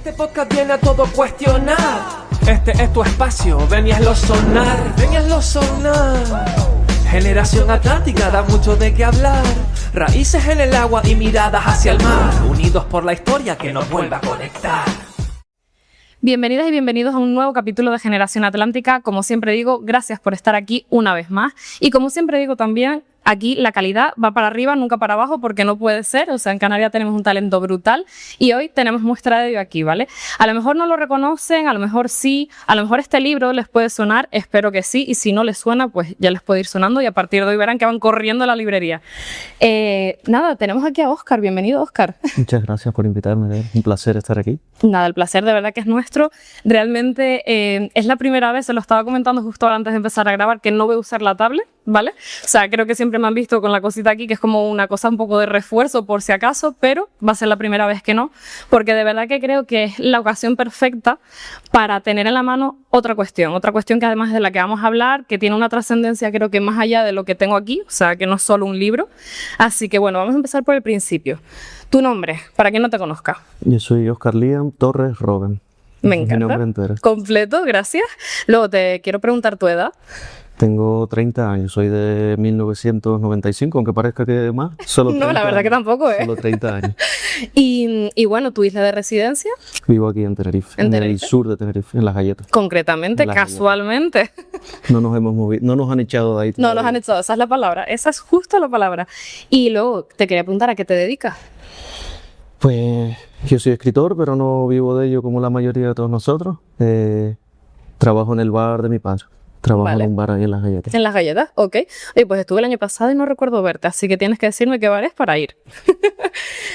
Este podcast viene a todo cuestionar. Este es tu espacio, ven y hazlo sonar. Ven y hazlo sonar. Generación Atlántica da mucho de qué hablar. Raíces en el agua y miradas hacia el mar. Unidos por la historia que nos vuelva a conectar. Bienvenidas y bienvenidos a un nuevo capítulo de Generación Atlántica. Como siempre digo, gracias por estar aquí una vez más. Y como siempre digo también, aquí la calidad va para arriba, nunca para abajo, porque no puede ser. O sea, en Canarias tenemos un talento brutal y hoy tenemos muestra de ello aquí, ¿vale? A lo mejor no lo reconocen, a lo mejor sí, a lo mejor este libro les puede sonar, espero que sí, y si no les suena, pues ya les puede ir sonando y a partir de hoy verán que van corriendo a la librería. Nada, tenemos aquí a Óscar. Bienvenido, Óscar. Muchas gracias por invitarme, es un placer estar aquí. Nada, el placer de verdad que es nuestro. Realmente es la primera vez, se lo estaba comentando justo antes de empezar a grabar, que no voy a usar la tablet, ¿vale? O sea, creo que siempre me han visto con la cosita aquí, que es como una cosa un poco de refuerzo por si acaso, pero va a ser la primera vez que no, porque de verdad que creo que es la ocasión perfecta para tener en la mano otra cuestión que además es de la que vamos a hablar, que tiene una trascendencia creo que más allá de lo que tengo aquí, o sea, que no es solo un libro. Así que bueno, vamos a empezar por el principio. Tu nombre, para quien no te conozca. Yo soy Óscar Liam Torres Robben. Me encanta. Mi nombre entero. Completo, gracias. Luego te quiero preguntar tu edad. Tengo 30 años, soy de 1995, aunque parezca que más, solo 30 No, la verdad años. que tampoco, ¿eh? Solo 30 años. Y bueno, ¿tu isla de residencia? Vivo aquí en Tenerife, ¿En en el Tenerife? sur de Tenerife, en Las Galletas. Concretamente, En Las casualmente. No nos hemos movido, no nos han echado de ahí No todavía. nos han echado, esa es la palabra, esa es justo la palabra. Y luego te quería preguntar, ¿a qué te dedicas? Pues yo soy escritor, pero no vivo de ello como la mayoría de todos nosotros. Trabajo en el bar de mi padre. Trabajo Vale. en un bar ahí en Las Galletas. En Las Galletas, ok. Oye, pues estuve el año pasado y no recuerdo verte, así que tienes que decirme qué bar es para ir.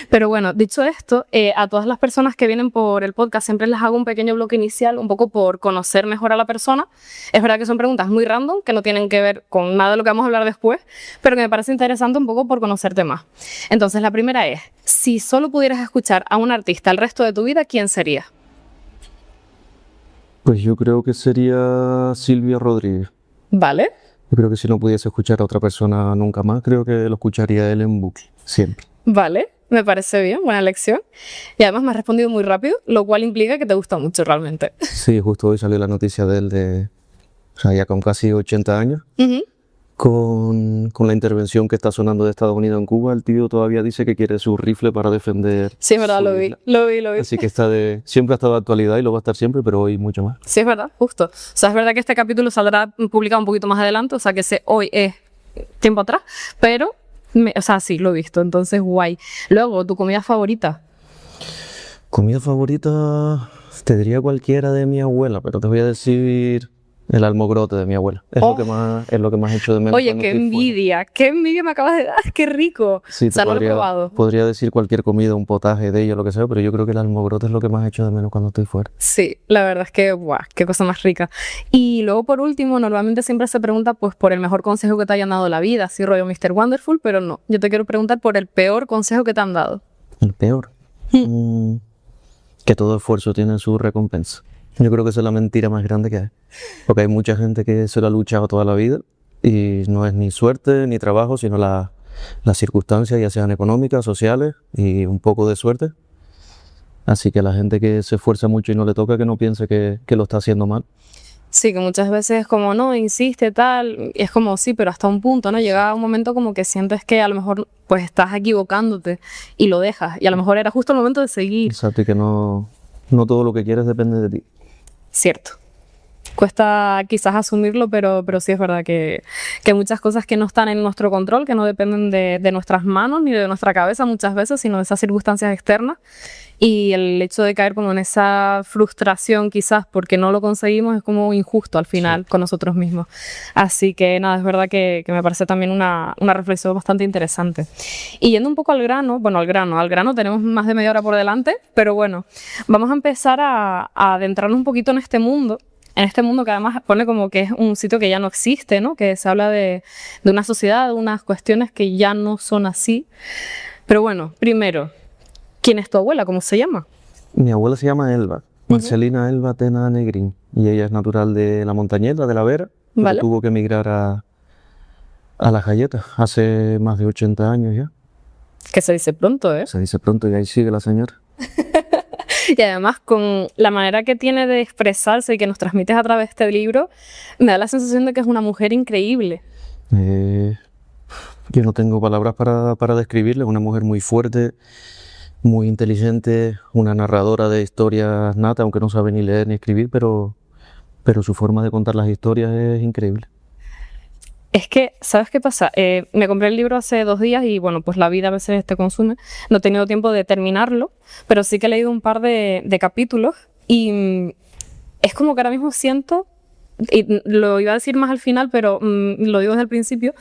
Pero bueno, dicho esto, a todas las personas que vienen por el podcast siempre les hago un pequeño bloque inicial, un poco por conocer mejor a la persona. Es verdad que son preguntas muy random, que no tienen que ver con nada de lo que vamos a hablar después, pero que me parece interesante un poco por conocerte más. Entonces, la primera es, si solo pudieras escuchar a un artista el resto de tu vida, ¿quién sería? Pues yo creo que sería Silvio Rodríguez. ¿Vale? Yo creo que si no pudiese escuchar a otra persona nunca más, creo que lo escucharía a él en bucle, siempre. Vale, me parece bien, buena elección. Y además me has respondido muy rápido, lo cual implica que te gusta mucho realmente. Sí, justo hoy salió la noticia de él o sea, ya con casi 80 años, Ujú. con la intervención que está sonando de Estados Unidos en Cuba, el tío todavía dice que quiere su rifle para defender Sí, es verdad, su lo vi, isla. lo vi. Así que siempre ha estado de actualidad y lo va a estar siempre, pero hoy mucho más. Sí, es verdad, justo. O sea, es verdad que este capítulo saldrá publicado un poquito más adelante, o sea, que hoy es tiempo atrás, pero, o sea, sí, lo he visto, entonces guay. Luego, ¿tu comida favorita? Comida favorita, te diría cualquiera de mi abuela, pero te voy a decir el almogrote de mi abuela. Es Oh. lo que más echo de menos. Oye, cuando qué estoy fuera. qué envidia me acabas de dar, qué rico. Sí, O sea, no lo he probado. podría decir cualquier comida, un potaje de ello, lo que sea, pero yo creo que el almogrote es lo que más echo de menos cuando estoy fuera. Sí, la verdad es que, guau, qué cosa más rica. Y luego, por último, normalmente siempre se pregunta pues por el mejor consejo que te hayan dado en la vida, así rollo Mr. Wonderful, pero no. Yo te quiero preguntar por el peor consejo que te han dado. El peor. Que todo esfuerzo tiene su recompensa. Yo creo que esa es la mentira más grande que hay. Porque hay mucha gente que se lo ha luchado toda la vida y no es ni suerte ni trabajo, sino las circunstancias, ya sean económicas, sociales y un poco de suerte. Así que la gente que se esfuerza mucho y no le toca, que no piense que lo está haciendo mal. Sí, que muchas veces es como, no, insiste, tal, y es como, sí, pero hasta un punto, ¿no? Llega un momento como que sientes que a lo mejor pues estás equivocándote y lo dejas, y a lo mejor era justo el momento de seguir. Exacto, y que no todo lo que quieres depende de ti. Cierto. Cuesta quizás asumirlo, pero sí es verdad que hay muchas cosas que no están en nuestro control, que no dependen de nuestras manos ni de nuestra cabeza muchas veces, sino de esas circunstancias externas. Y el hecho de caer como en esa frustración quizás porque no lo conseguimos es como injusto al final con nosotros mismos. Así que nada, es verdad que me parece también una reflexión bastante interesante. Y yendo un poco al grano tenemos más de media hora por delante, pero bueno, vamos a empezar a adentrarnos un poquito en este mundo que además pone como que es un sitio que ya no existe, ¿no? Que se habla de una sociedad, de unas cuestiones que ya no son así. Pero bueno, primero, ¿quién es tu abuela? ¿Cómo se llama? Mi abuela se llama Elba, Marcelina Elba Tena Negrín, y ella es natural de La Montañeta, de La Vera, pero Vale. tuvo que emigrar a Las Galletas hace más de 80 años ya. Que se dice pronto, ¿eh? Se dice pronto y ahí sigue la señora. Y además con la manera que tiene de expresarse y que nos transmites a través de este libro, me da la sensación de que es una mujer increíble. Yo no tengo palabras para describirla. Es una mujer muy fuerte, muy inteligente, una narradora de historias nata, aunque no sabe ni leer ni escribir, pero su forma de contar las historias es increíble. Es que, ¿sabes qué pasa? Me compré el libro hace 2 días y bueno, pues la vida a veces te consume. No he tenido tiempo de terminarlo, pero sí que he leído un par de capítulos y es como que ahora mismo siento, y lo iba a decir más al final, pero lo digo desde el principio,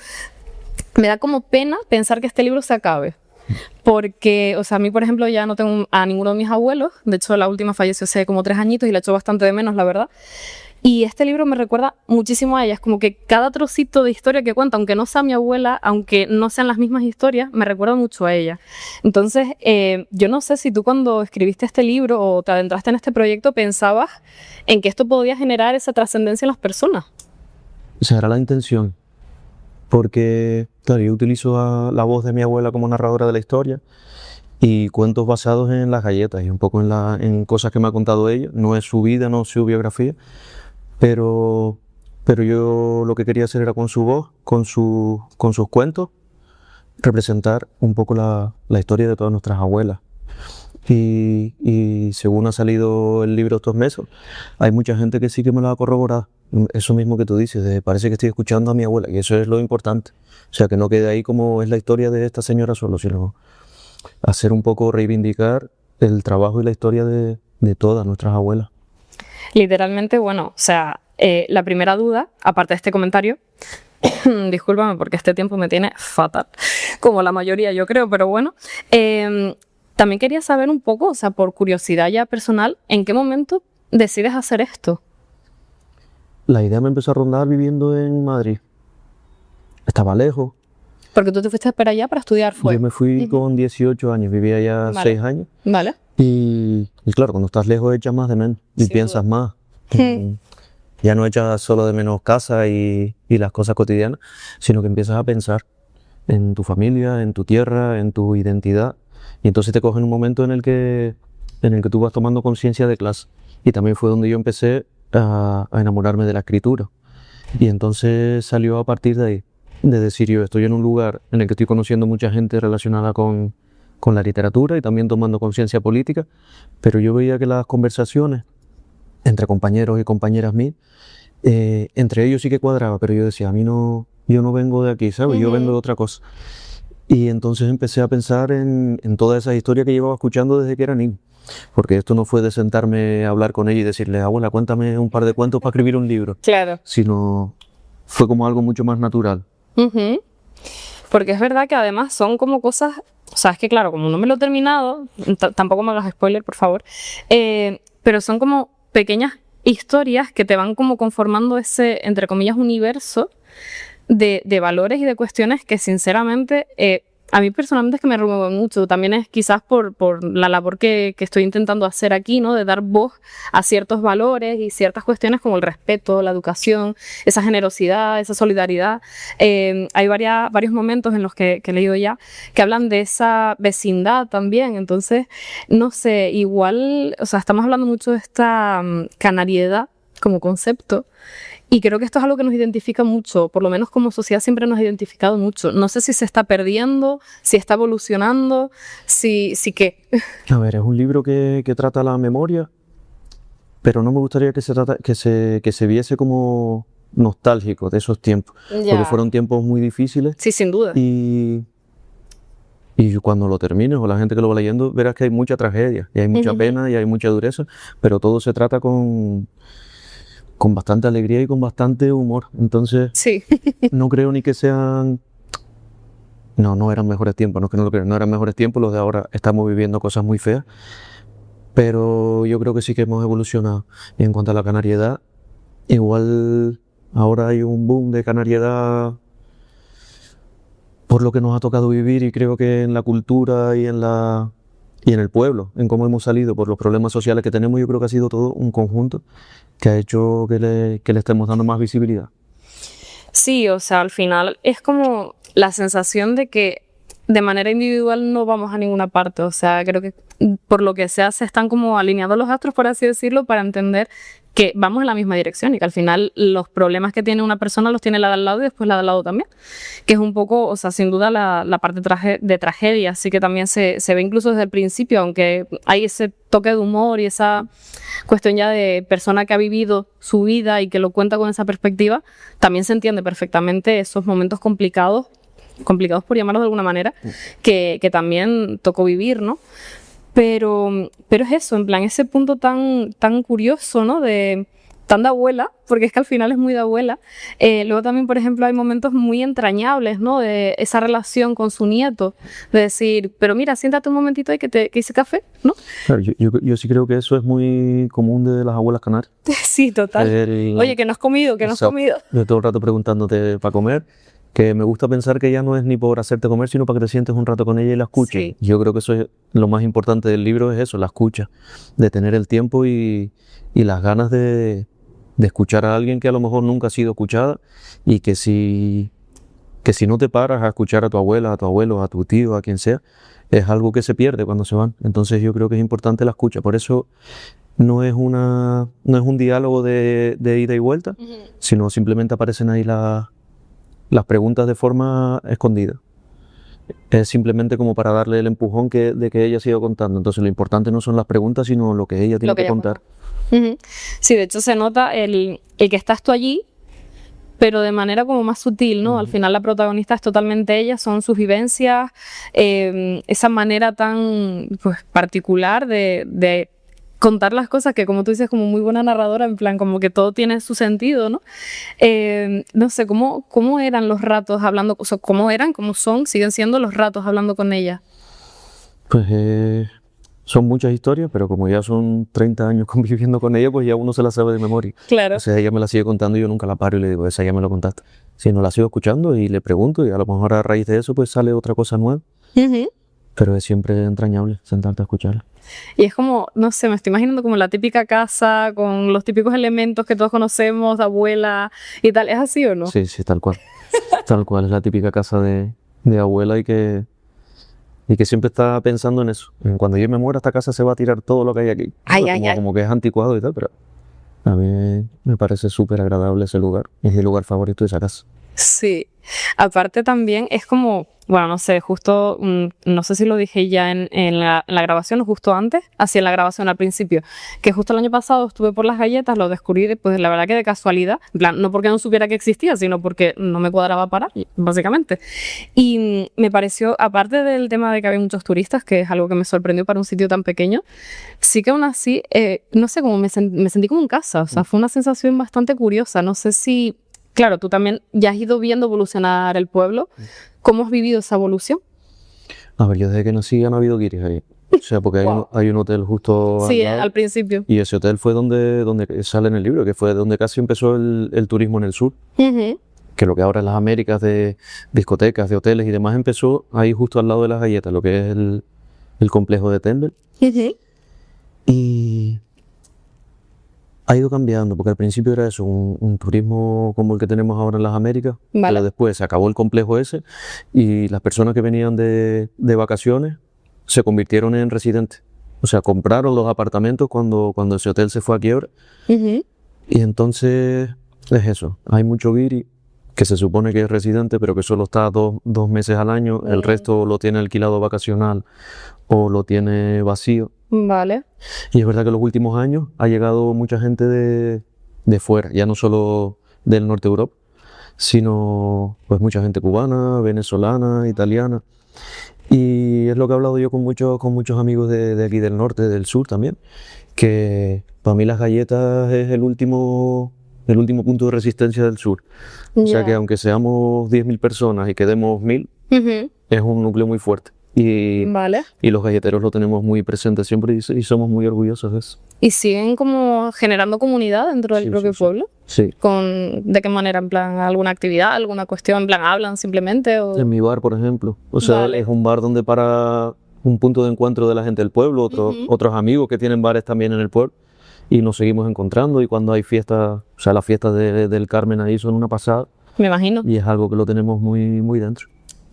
me da como pena pensar que este libro se acabe. Porque, o sea, a mí, por ejemplo, ya no tengo a ninguno de mis abuelos. De hecho, la última falleció hace como 3 añitos y la echo bastante de menos, la verdad. Y este libro me recuerda muchísimo a ella. Es como que cada trocito de historia que cuenta, aunque no sea mi abuela, aunque no sean las mismas historias, me recuerda mucho a ella. Entonces, yo no sé si tú cuando escribiste este libro o te adentraste en este proyecto pensabas en que esto podía generar esa trascendencia en las personas. Esa era la intención. Porque, claro, yo utilizo la voz de mi abuela como narradora de la historia y cuentos basados en las galletas y un poco en cosas que me ha contado ella. No es su vida, no es su biografía, pero yo lo que quería hacer era con su voz, con sus cuentos, representar un poco la historia de todas nuestras abuelas. Y según ha salido el libro estos meses, hay mucha gente que sí que me lo ha corroborado. Eso mismo que tú dices, parece que estoy escuchando a mi abuela, y eso es lo importante. O sea, que no quede ahí como es la historia de esta señora solo, sino hacer un poco reivindicar el trabajo y la historia de todas nuestras abuelas. Literalmente, bueno, o sea, la primera duda, aparte de este comentario, discúlpame porque este tiempo me tiene fatal, como la mayoría yo creo, pero bueno, también quería saber un poco, o sea, por curiosidad ya personal, ¿en qué momento decides hacer esto? La idea me empezó a rondar viviendo en Madrid. Estaba lejos. Porque tú te fuiste para allá para estudiar, ¿fue? Yo me fui con 18 años, vivía allá 6 años. Vale. Y claro, cuando estás lejos echas más de menos y Sin piensas duda. más. Ya no echas solo de menos casa y las cosas cotidianas, sino que empiezas a pensar en tu familia, en tu tierra, en tu identidad. Y entonces te coge un momento en el que tú vas tomando conciencia de clase. Y también fue donde yo empecé a enamorarme de la escritura. Y entonces salió a partir de ahí, de decir yo estoy en un lugar en el que estoy conociendo mucha gente relacionada con la literatura y también tomando conciencia política, pero yo veía que las conversaciones entre compañeros y compañeras mías, entre ellos sí que cuadraba, pero yo decía, yo no vengo de aquí, ¿sabes? Yo vengo de otra cosa. Y entonces empecé a pensar en toda esa historia que llevaba escuchando desde que era niño. Porque esto no fue de sentarme a hablar con ella y decirle, abuela, cuéntame un par de cuentos para escribir un libro. Claro. Sino fue como algo mucho más natural. Porque es verdad que además son como cosas, o sea, es que claro, como no me lo he terminado, tampoco me hagas spoiler, por favor, pero son como pequeñas historias que te van como conformando ese, entre comillas, universo de valores y de cuestiones que sinceramente a mí personalmente es que me remueven mucho. También es quizás por la labor que estoy intentando hacer aquí, ¿no? De dar voz a ciertos valores y ciertas cuestiones como el respeto, la educación, esa generosidad, esa solidaridad. Hay varios momentos en los que he leído ya que hablan de esa vecindad también. Entonces, no sé, igual, o sea, estamos hablando mucho de esta canariedad como concepto. Y creo que esto es algo que nos identifica mucho, por lo menos como sociedad siempre nos ha identificado mucho. No sé si se está perdiendo, si está evolucionando, si qué. A ver, es un libro que trata la memoria, pero no me gustaría que se viese como nostálgico de esos tiempos, porque fueron tiempos muy difíciles. Sí, sin duda. Y cuando lo termines o la gente que lo va leyendo, verás que hay mucha tragedia, y hay mucha pena y hay mucha dureza, pero todo se trata con bastante alegría y con bastante humor. Entonces, sí. No creo ni que sean... No eran mejores tiempos, no es que no lo crean, no eran mejores tiempos, los de ahora estamos viviendo cosas muy feas, pero yo creo que sí que hemos evolucionado. Y en cuanto a la canariedad, igual ahora hay un boom de canariedad por lo que nos ha tocado vivir, y creo que en la cultura y en el pueblo, en cómo hemos salido por los problemas sociales que tenemos, yo creo que ha sido todo un conjunto que ha hecho que le estemos dando más visibilidad. Sí, o sea, al final es como la sensación de que de manera individual no vamos a ninguna parte. O sea, creo que por lo que sea se están como alineados los astros, por así decirlo, para entender que vamos en la misma dirección y que al final los problemas que tiene una persona los tiene la de al lado y después la de al lado también, que es un poco, o sea, sin duda la parte de tragedia, así que también se ve incluso desde el principio, aunque hay ese toque de humor y esa cuestión ya de persona que ha vivido su vida y que lo cuenta con esa perspectiva, también se entiende perfectamente esos momentos complicados por llamarlos de alguna manera, que también tocó vivir, ¿no? Pero es eso, en plan, ese punto tan curioso, ¿no? Tan de abuela, porque es que al final es muy de abuela. Luego también, por ejemplo, hay momentos muy entrañables, ¿no? De esa relación con su nieto, de decir, pero mira, siéntate un momentito ahí que hice café, ¿no? Claro, yo sí creo que eso es muy común de las abuelas canarias. Sí, total. Oye, que no has comido, Yo todo el rato preguntándote para comer, que me gusta pensar que ya no es ni por hacerte comer, sino para que te sientes un rato con ella y la escuches. Sí. Yo creo que eso es lo más importante del libro, es eso, la escucha, de tener el tiempo y las ganas de escuchar a alguien que a lo mejor nunca ha sido escuchada y que si no te paras a escuchar a tu abuela, a tu abuelo, a tu tío, a quien sea, es algo que se pierde cuando se van. Entonces yo creo que es importante la escucha. Por eso no es un diálogo de ida y vuelta, sino simplemente aparecen ahí las preguntas de forma escondida. Es simplemente como para darle el empujón de que ella siga contando. Entonces lo importante no son las preguntas, sino lo que ella tiene que contar. Sí, de hecho se nota el que estás tú allí, pero de manera como más sutil, ¿no? Al final la protagonista es totalmente ella, son sus vivencias, esa manera tan pues, particular de contar las cosas que, como tú dices, como muy buena narradora, en plan, como que todo tiene su sentido, ¿no? No sé, ¿cómo eran los ratos hablando, o sea, cómo son, siguen siendo los ratos hablando con ella? Pues son muchas historias, pero como ya son 30 años conviviendo con ella, pues ya uno se la sabe de memoria. Claro. O sea, ella me la sigue contando y yo nunca la paro y le digo, esa ya me la contaste. Si no, la sigo escuchando y le pregunto y a lo mejor a raíz de eso pues sale otra cosa nueva. Pero es siempre entrañable sentarte a escucharla. Y es como, no sé, me estoy imaginando como la típica casa con los típicos elementos que todos conocemos, de abuela y tal. ¿Es así o no? Sí, tal cual. Tal cual, es la típica casa de abuela y que siempre está pensando en eso. Cuando yo me muera, esta casa se va a tirar todo lo que hay aquí. Como que es anticuado y tal, pero a mí me parece súper agradable ese lugar. Es mi lugar favorito de esa casa. Sí. Aparte también es como, bueno, no sé, justo, no sé si lo dije ya en la grabación o justo antes, así en la grabación al principio, que justo el año pasado estuve por las galletas, lo descubrí, pues la verdad que de casualidad, en plan, no porque no supiera que existía, sino porque no me cuadraba parar, básicamente. Y me pareció, aparte del tema de que había muchos turistas, que es algo que me sorprendió para un sitio tan pequeño, sí que aún así, no sé, como me sentí como en casa, o sea, fue una sensación bastante curiosa, no sé si... Claro, tú también ya has ido viendo evolucionar el pueblo. ¿Cómo has vivido esa evolución? A ver, yo desde que nací ya no ha habido guiris ahí. O sea, porque hay un hotel justo sí, al lado, al principio. Y ese hotel fue donde sale en el libro, que fue donde casi empezó el turismo en el sur. Que lo que ahora es las Américas de discotecas, de hoteles y demás, empezó ahí justo al lado de las galletas, lo que es el complejo de Tender. Y ha ido cambiando, porque al principio era eso, un turismo como el que tenemos ahora en las Américas, pero después se acabó el complejo ese y las personas que venían de vacaciones se convirtieron en residentes. O sea, compraron los apartamentos cuando ese hotel se fue a quiebra. Y entonces es eso, hay mucho guiri que se supone que es residente, pero que solo está dos meses al año, el resto lo tiene alquilado vacacional o lo tiene vacío. Vale. Y es verdad que en los últimos años ha llegado mucha gente de fuera, ya no solo del norte de Europa, sino pues mucha gente cubana, venezolana, italiana. Y es lo que he hablado yo con muchos amigos de aquí del norte, del sur también, que para mí las galletas es el último punto de resistencia del sur. O sea que aunque seamos 10.000 personas y quedemos 1.000, es un núcleo muy fuerte. Y los galleteros lo tenemos muy presente siempre y somos muy orgullosos de eso. ¿Y siguen como generando comunidad dentro del propio pueblo? Sí. ¿De qué manera? ¿En plan alguna actividad, alguna cuestión? ¿En plan hablan simplemente? ¿O? En mi bar, por ejemplo. O sea, es un bar donde para un punto de encuentro de la gente del pueblo, otros amigos que tienen bares también en el pueblo. Y nos seguimos encontrando y cuando hay fiestas, o sea, las fiestas del Carmen ahí son una pasada. Me imagino. Y es algo que lo tenemos muy, muy dentro.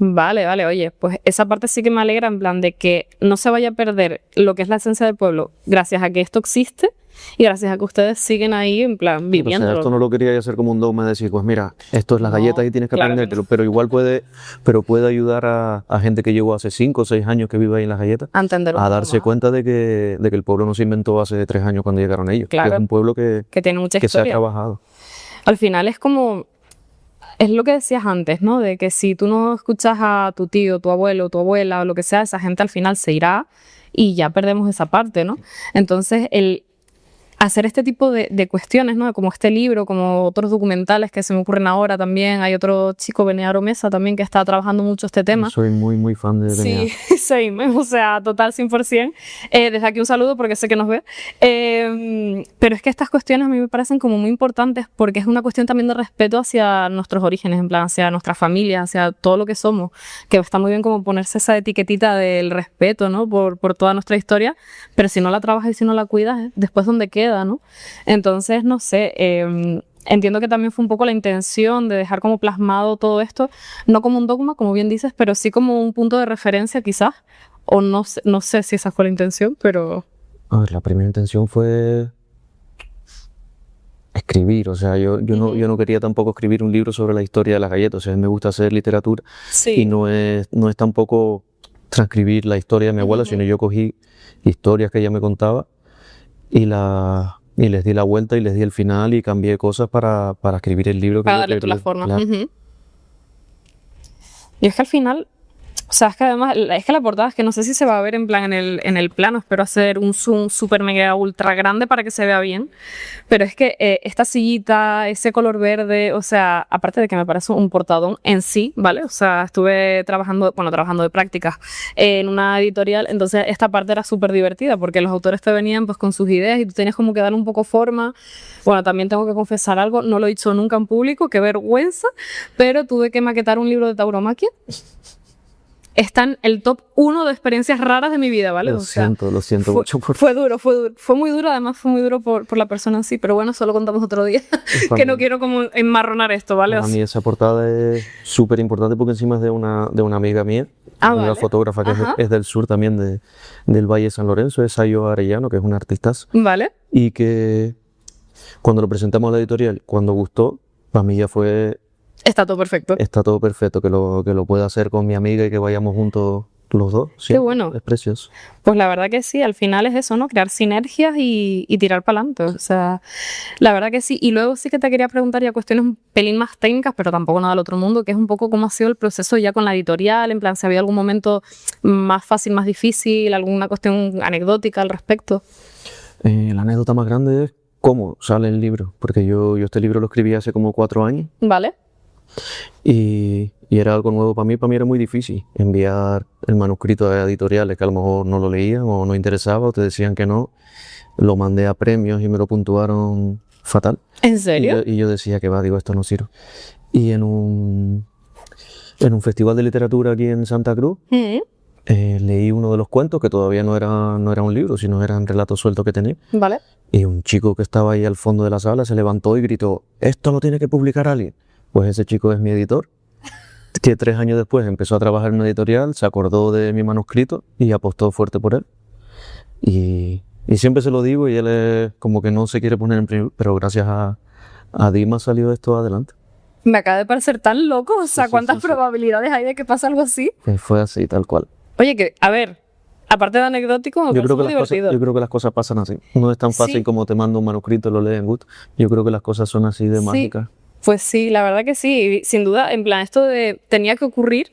Vale, vale, oye, pues esa parte sí que me alegra, en plan de que no se vaya a perder lo que es la esencia del pueblo, gracias a que esto existe y gracias a que ustedes siguen ahí, en plan, O sea, viviendo. esto no lo quería hacer como un dogma de decir, pues mira, esto es las No, galletas y tienes que claro que aprendértelo, no. pero igual puede ayudar a gente que llegó hace 5 o 6 años que vive ahí en las galletas A entender un a poco darse más. cuenta de que el pueblo no se inventó hace 3 años cuando llegaron ellos, que es Claro, un pueblo que que tiene mucha se ha historia. trabajado. Al final es como, es lo que decías antes, ¿no? De que si tú no escuchas a tu tío, tu abuelo, tu abuela o lo que sea, esa gente al final se irá y ya perdemos esa parte, ¿no? Entonces, el hacer este tipo de cuestiones, ¿no? Como este libro, como otros documentales que se me ocurren ahora también. Hay otro chico, Benearo Mesa, también que está trabajando mucho este tema. Soy muy, muy fan de Sí, DNA. same, o sea, total 100%. Desde aquí un saludo porque sé que nos ve. Pero es que estas cuestiones a mí me parecen como muy importantes porque es una cuestión también de respeto hacia nuestros orígenes, en plan, hacia nuestra familia, hacia todo lo que somos, que está muy bien como ponerse esa etiquetita del respeto, ¿no? Por toda nuestra historia, pero si no la trabajas y si no la cuidas, después ¿dónde queda, no? Entonces, no sé, entiendo que también fue un poco la intención de dejar como plasmado todo esto, no como un dogma, como bien dices, pero sí como un punto de referencia quizás, o no sé si esa fue la intención, pero... A ver, la primera intención fue escribir, o sea, yo no quería tampoco escribir un libro sobre la historia de las galletas, o sea, me gusta hacer literatura y Sí. no es tampoco transcribir la historia de mi abuela, sino yo cogí historias que ella me contaba y les di la vuelta y les di el final y cambié cosas para escribir el libro. Para darle tú la forma. Claro. Ujú. Y es que al final, o sea, es que además, es que la portada es que no sé si se va a ver en plan en el plano, espero hacer un zoom súper mega ultra grande para que se vea bien, pero es que esta sillita, ese color verde, o sea, aparte de que me parece un portadón en sí, ¿vale? O sea, estuve trabajando de prácticas en una editorial, entonces esta parte era súper divertida porque los autores te venían pues con sus ideas y tú tenías como que dar un poco forma. Bueno, también tengo que confesar algo, no lo he dicho nunca en público, qué vergüenza, pero tuve que maquetar un libro de tauromaquia. Está en el top 1 de experiencias raras de mi vida, ¿vale? Lo siento mucho por fue duro, fue muy duro, además fue muy duro por la persona en sí, pero bueno, eso lo contamos otro día, que no quiero como enmarronar esto, ¿vale? Para mí esa portada es súper importante porque encima es de una amiga mía, una vale. fotógrafa que Ajá. es del sur también, del Valle de San Lorenzo, es Ayo Arellano, que es una artistaza, Vale. y que cuando lo presentamos a la editorial, cuando gustó, para mí ya fue... Está todo perfecto. Está todo perfecto, que lo pueda hacer con mi amiga y que vayamos juntos los dos. Qué bueno. Es precioso. Pues la verdad que sí, al final es eso, ¿no? Crear sinergias y tirar para adelante. O sea, la verdad que sí. Y luego sí que te quería preguntar ya cuestiones un pelín más técnicas, pero tampoco nada del otro mundo, que es un poco cómo ha sido el proceso ya con la editorial, en plan, si había algún momento más fácil, más difícil, alguna cuestión anecdótica al respecto. La anécdota más grande es cómo sale el libro, porque yo este libro lo escribí hace como 4 años. Vale. Y era algo nuevo para mí era muy difícil enviar el manuscrito a editoriales que a lo mejor no lo leían o no interesaba o te decían que no. Lo mandé a premios y me lo puntuaron fatal. ¿En serio? Y yo decía que digo, esto no sirve. Y en un festival de literatura aquí en Santa Cruz, leí uno de los cuentos que todavía no era un libro, sino eran relatos sueltos que tenía. Vale. Y un chico que estaba ahí al fondo de la sala se levantó y gritó, ¿esto lo tiene que publicar alguien? Pues ese chico es mi editor, que 3 años después empezó a trabajar en una editorial, se acordó de mi manuscrito y apostó fuerte por él. Y siempre se lo digo y él es como que no se quiere poner en primer, pero gracias a Dima salió esto adelante. Me acaba de parecer tan loco, o sea, Sí, ¿cuántas sí. probabilidades hay de que pase algo así? Fue así, tal cual. Oye, que, a ver, aparte de anecdótico, me parece muy divertido. Yo creo que las cosas pasan así. No es tan fácil Sí. como te mando un manuscrito y lo lees en gusto. Yo creo que las cosas son así de Sí. mágicas. Pues sí, la verdad que sí. Y sin duda, en plan, esto de tenía que ocurrir,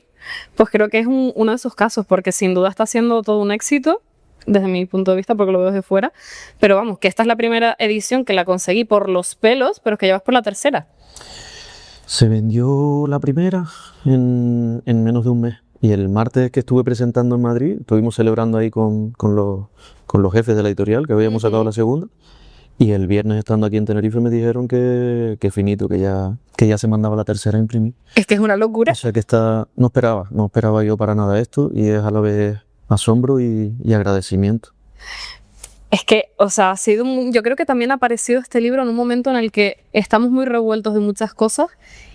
pues creo que es uno de esos casos, porque sin duda está siendo todo un éxito, desde mi punto de vista, porque lo veo desde fuera. Pero vamos, que esta es la primera edición que la conseguí por los pelos, pero es que ya vas por la tercera. Se vendió la primera en menos de un mes. Y el martes que estuve presentando en Madrid, estuvimos celebrando ahí con los jefes de la editorial, que habíamos sacado la segunda. Y el viernes estando aquí en Tenerife me dijeron que finito, que ya se mandaba la tercera a imprimir. Es que es una locura. O sea que no esperaba yo para nada esto y es a la vez asombro y agradecimiento. Es que, o sea, ha sido yo creo que también ha aparecido este libro en un momento en el que estamos muy revueltos de muchas cosas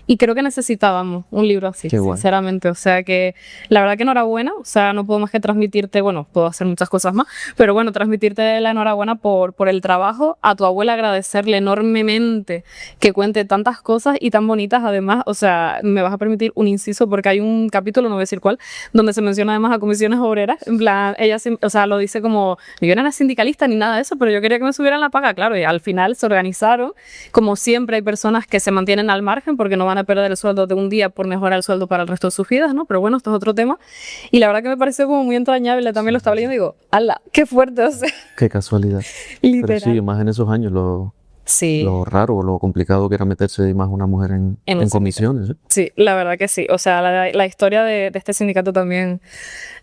y creo que necesitábamos un libro así, Qué guay. sinceramente. O sea que la verdad que enhorabuena, o sea, no puedo más que transmitirte, bueno, puedo hacer muchas cosas más, pero bueno, transmitirte la enhorabuena por el trabajo, a tu abuela agradecerle enormemente que cuente tantas cosas y tan bonitas además. O sea, me vas a permitir un inciso porque hay un capítulo, no voy a decir cuál, donde se menciona además a comisiones obreras. En plan, ella, o sea, lo dice como, yo no era sindicalista ni nada de eso, pero yo quería que me subieran la paga, claro, y al final se organizaron. Como siempre hay personas que se mantienen al margen porque no van a perder el sueldo de un día por mejorar el sueldo para el resto de sus vidas, ¿no? Pero bueno, esto es otro tema. Y la verdad que me pareció como muy entrañable, también lo estaba leyendo y digo, ¡hala! ¡Qué fuerte! O sea, Qué casualidad. Pero literal. sí, más en esos años, Sí. lo raro, lo complicado que era meterse más una mujer en ese comisiones. ¿Eh? Sí, la verdad que sí. O sea, la historia de este sindicato también,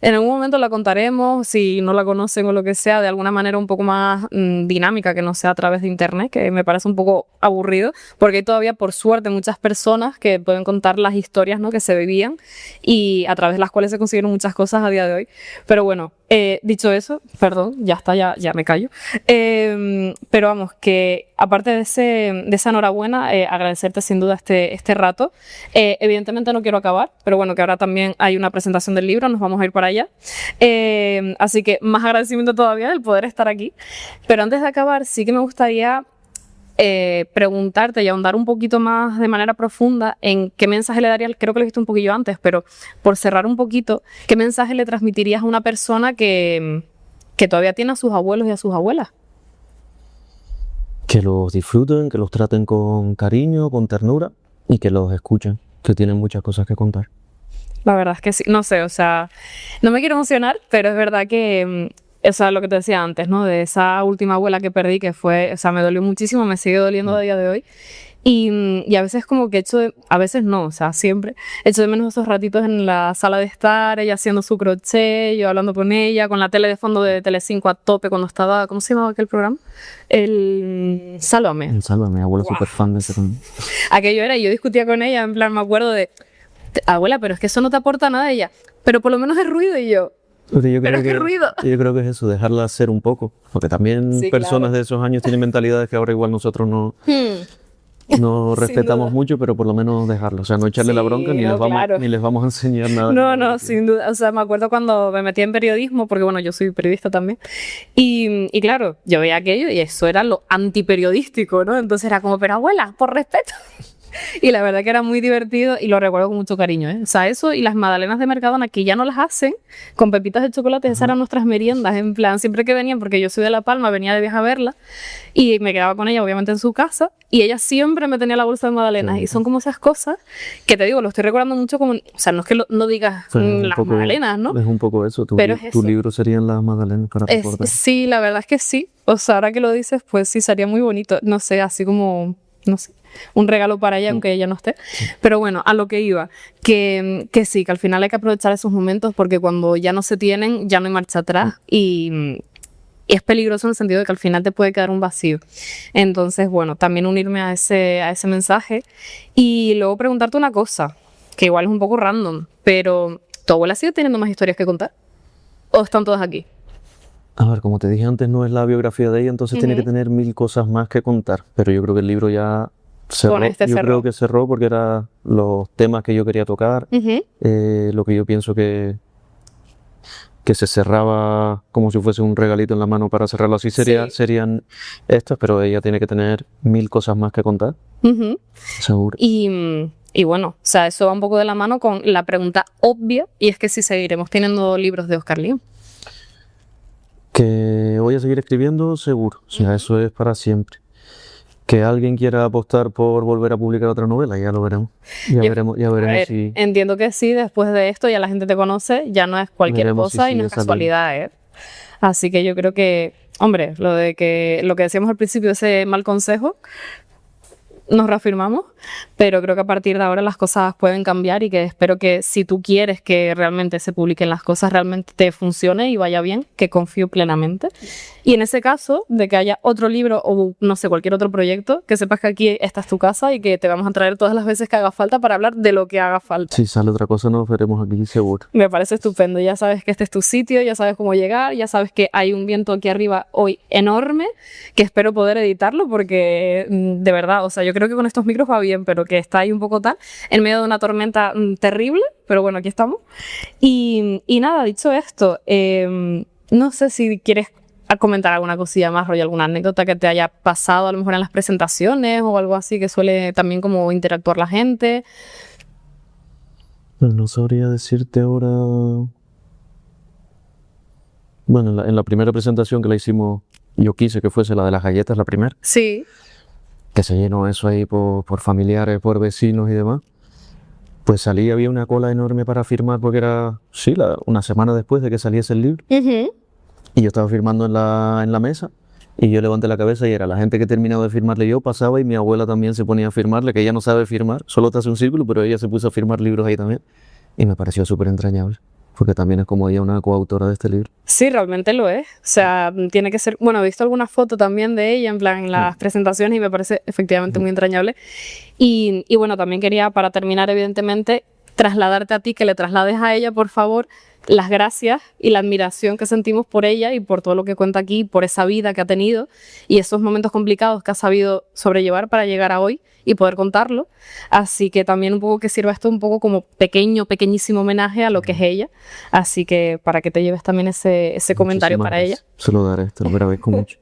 en algún momento la contaremos, si no la conocen o lo que sea, de alguna manera un poco más dinámica, que no sea a través de internet, que me parece un poco aburrido, porque hay todavía, por suerte, muchas personas que pueden contar las historias, ¿no?, que se vivían y a través de las cuales se consiguieron muchas cosas a día de hoy. Pero bueno, dicho eso, perdón, ya está, ya me callo. Pero vamos, que aparte de esa enhorabuena, agradecerte sin duda este rato. Evidentemente no quiero acabar, pero bueno, que ahora también hay una presentación del libro, nos vamos a ir para allá. Así que más agradecimiento todavía del poder estar aquí. Pero antes de acabar, sí que me gustaría preguntarte y ahondar un poquito más de manera profunda en qué mensaje le darías, creo que lo he visto un poquillo antes, pero por cerrar un poquito, ¿qué mensaje le transmitirías a una persona que todavía tiene a sus abuelos y a sus abuelas? Que los disfruten, que los traten con cariño, con ternura y que los escuchen, que tienen muchas cosas que contar. La verdad es que sí, no sé, o sea, no me quiero emocionar, pero es verdad que, o sea, lo que te decía antes, ¿no? De esa última abuela que perdí, que fue, o sea, me dolió muchísimo, me sigue doliendo a día de hoy. Y a veces como que a veces no, o sea, siempre echo de menos esos ratitos en la sala de estar, ella haciendo su crochet, yo hablando con ella, con la tele de fondo de Telecinco a tope cuando estaba, ¿cómo se llamaba aquel programa? El Sálvame. El Sálvame, mi abuela Wow. súper fan de ese programa. Aquello era, y yo discutía con ella, en plan, me acuerdo de, abuela, pero es que eso no te aporta nada. Ella, pero por lo menos es ruido. Y yo, pero qué ruido. Yo creo que es eso, dejarla ser un poco. Porque también Sí, personas claro. de esos años tienen mentalidades que ahora igual nosotros no Sin respetamos duda. mucho, pero por lo menos dejarlo. O sea, no echarle la Sí, bronca no, claro. ni les vamos a enseñar nada. No, sin duda. O sea, me acuerdo cuando me metí en periodismo, porque bueno, yo soy periodista también. Y claro, yo veía aquello y eso era lo antiperiodístico, ¿no? Entonces era como, pero abuela, por respeto. Y la verdad que era muy divertido y lo recuerdo con mucho cariño, ¿eh? O sea, eso y las magdalenas de Mercadona, que ya no las hacen, con pepitas de chocolate, esas eran nuestras meriendas, en plan, siempre que venían, porque yo soy de La Palma, venía de viaje a verla y me quedaba con ella, obviamente, en su casa, y ella siempre me tenía la bolsa de magdalenas. Y son como esas cosas que te digo, lo estoy recordando mucho como, o sea, no es que no digas O sea, es un las poco- magdalenas, ¿no? Es un poco eso. Pero es Tu eso. libro serían las magdalenas para recordar. Sí, la verdad es que sí. O sea, ahora que lo dices, pues sí, sería muy bonito. No sé, así como, no sé, un regalo para ella, aunque ella no esté. Pero bueno, a lo que iba, que sí, que al final hay que aprovechar esos momentos porque cuando ya no se tienen, ya no hay marcha atrás y es peligroso en el sentido de que al final te puede quedar un vacío. Entonces, bueno, también unirme a ese mensaje y luego preguntarte una cosa, que igual es un poco random, pero ¿tu abuela sigue teniendo más historias que contar? ¿O están todas aquí? A ver, como te dije antes, no es la biografía de ella, entonces tiene que tener 1000 cosas más que contar. Pero yo creo que el libro ya cerró. Con este Yo cerró. creo que cerró porque eran los temas que yo quería tocar, lo que yo pienso que se cerraba como si fuese un regalito en la mano para cerrarlo así. Sí. Serían estas, pero ella tiene que tener 1000 cosas más que contar, Ujú. seguro. Y bueno, o sea, eso va un poco de la mano con la pregunta obvia, y es que si seguiremos teniendo libros de Oscar Liam. Que voy a seguir escribiendo, seguro. O sea, eso es para siempre. Que alguien quiera apostar por volver a publicar otra novela, ya lo veremos. Ya veremos A ver, si... entiendo que sí, después de esto ya la gente te conoce, ya no es cualquier Veremos si cosa y no sigue es casualidad, ¿eh? Así que yo creo que, hombre, lo que decíamos al principio, ese mal consejo, nos reafirmamos. pero creo que a partir de ahora las cosas pueden cambiar y que espero que si tú quieres que realmente se publiquen las cosas, realmente te funcione y vaya bien, que confío plenamente. Y en ese caso, de que haya otro libro o no sé, cualquier otro proyecto, que sepas que aquí esta es tu casa y que te vamos a traer todas las veces que haga falta para hablar de lo que haga falta. Si sale otra cosa, nos veremos aquí seguro. Me parece estupendo, ya sabes que este es tu sitio, ya sabes cómo llegar, ya sabes que hay un viento aquí arriba hoy enorme, que espero poder editarlo porque de verdad, o sea, yo creo que con estos micros va bien, pero que está ahí un poco tal, en medio de una tormenta terrible, pero bueno, aquí estamos. Y nada, dicho esto, no sé si quieres comentar alguna cosilla más, rollo, alguna anécdota que te haya pasado a lo mejor en las presentaciones o algo así que suele también como interactuar la gente. No sabría decirte ahora. Bueno, en la primera presentación que la hicimos, yo quise que fuese la de las galletas, la primera, Sí. que se llenó eso ahí por familiares, por vecinos y demás. Pues salí, había una cola enorme para firmar porque era, sí, una semana después de que saliese el libro. Y yo estaba firmando en la mesa y yo levanté la cabeza y era la gente que terminaba de firmarle, yo pasaba y mi abuela también se ponía a firmarle, que ella no sabe firmar, solo te hace un círculo, pero ella se puso a firmar libros ahí también y me pareció súper entrañable, porque también es como ella una coautora de este libro. Sí, realmente lo es. O sea, tiene que ser... Bueno, he visto alguna foto también de ella, en plan, en las presentaciones y me parece efectivamente muy entrañable. Y bueno, también quería, para terminar, evidentemente, trasladarte a ti, que le traslades a ella, por favor, las gracias y la admiración que sentimos por ella y por todo lo que cuenta aquí, por esa vida que ha tenido y esos momentos complicados que ha sabido sobrellevar para llegar a hoy y poder contarlo. Así que también un poco que sirva esto un poco como pequeñísimo homenaje a lo que es ella. Así que para que te lleves también ese comentario para ella. Se lo daré, te lo agradezco mucho.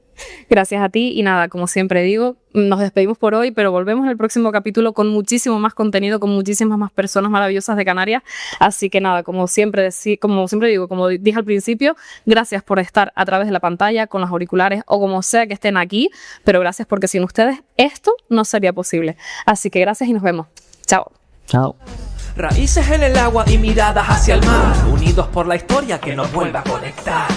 Gracias a ti y nada, como siempre digo, nos despedimos por hoy, pero volvemos en el próximo capítulo con muchísimo más contenido, con muchísimas más personas maravillosas de Canarias. Así que nada, como siempre digo, como dije al principio, gracias por estar a través de la pantalla, con los auriculares o como sea que estén aquí, pero gracias porque sin ustedes esto no sería posible. Así que gracias y nos vemos. Chao. Chao. Raíces en el agua y miradas hacia el mar, unidos por la historia que nos vuelve a conectar.